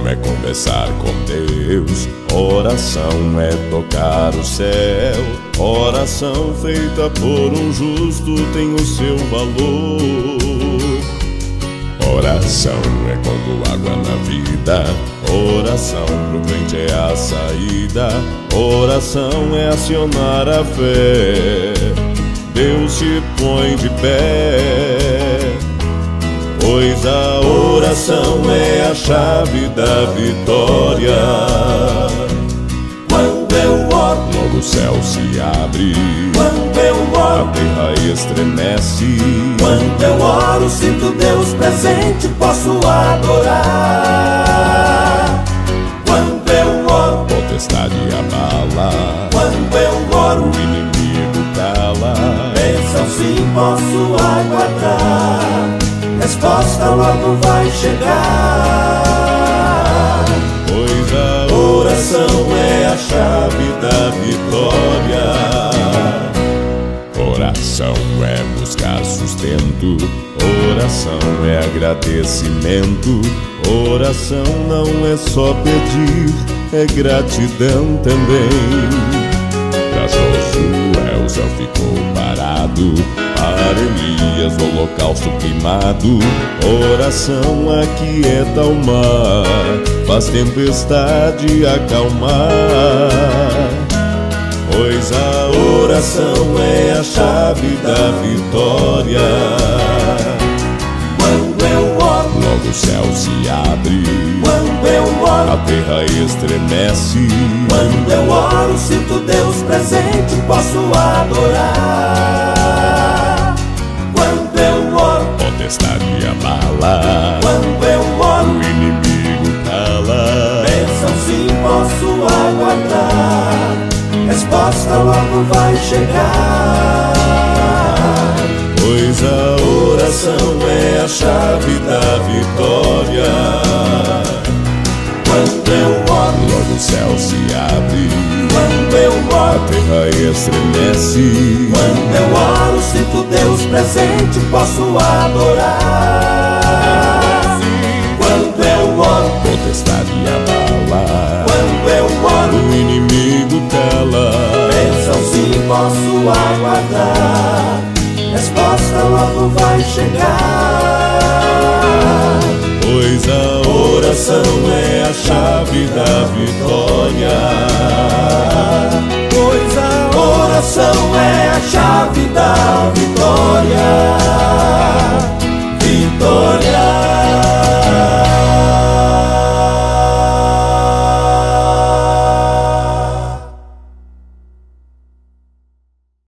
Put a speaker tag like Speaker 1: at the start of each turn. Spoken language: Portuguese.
Speaker 1: é conversar com Deus, oração é tocar o céu. Oração feita por um justo tem o seu valor. Oração é como água na vida, oração pro crente é a saída. Oração é acionar a fé, Deus te põe de pé. Pois a oração é a chave da vitória.
Speaker 2: Quando eu oro,
Speaker 1: logo o céu se abre.
Speaker 2: quando eu oro,
Speaker 1: A terra estremece.
Speaker 2: quando eu oro, sinto Deus presente, posso adorar. Quando eu oro,
Speaker 1: Potestade abala,
Speaker 2: quando eu oro,
Speaker 1: o inimigo cala.
Speaker 2: bênção sim posso aguardar, resposta logo vai chegar.
Speaker 1: Pois a
Speaker 2: Oração é a chave da vitória.
Speaker 1: oração é buscar sustento, oração é agradecimento. Oração não é só pedir, é gratidão também. Pra Josué o céu ficou parado, para Elias o holocausto queimado. Oração aquieta o mar, faz tempestade acalmar. Pois a oração é a chave da vitória.
Speaker 2: Quando eu oro,
Speaker 1: Logo o céu se abre,
Speaker 2: quando eu
Speaker 1: a
Speaker 2: oro,
Speaker 1: terra estremece.
Speaker 2: quando eu oro, sinto Deus presente, posso adorar. Quando eu oro,
Speaker 1: Potestade abala,
Speaker 2: quando eu oro,
Speaker 1: o inimigo cala.
Speaker 2: bênção sim posso aguardar, resposta logo vai chegar.
Speaker 1: Pois a oração é a chave da vitória.
Speaker 2: Quando eu oro,
Speaker 1: Logo o céu se abre,
Speaker 2: quando eu
Speaker 1: a
Speaker 2: oro,
Speaker 1: terra estremece.
Speaker 2: quando eu oro, sinto Deus presente, posso adorar. Quando eu oro,
Speaker 1: Potestade abala,
Speaker 2: quando eu oro,
Speaker 1: o inimigo cala.
Speaker 2: bênção sim posso aguardar, resposta logo vai chegar.
Speaker 1: Pois a oração é a chave da vitória.
Speaker 2: Pois a oração é a chave da vitória.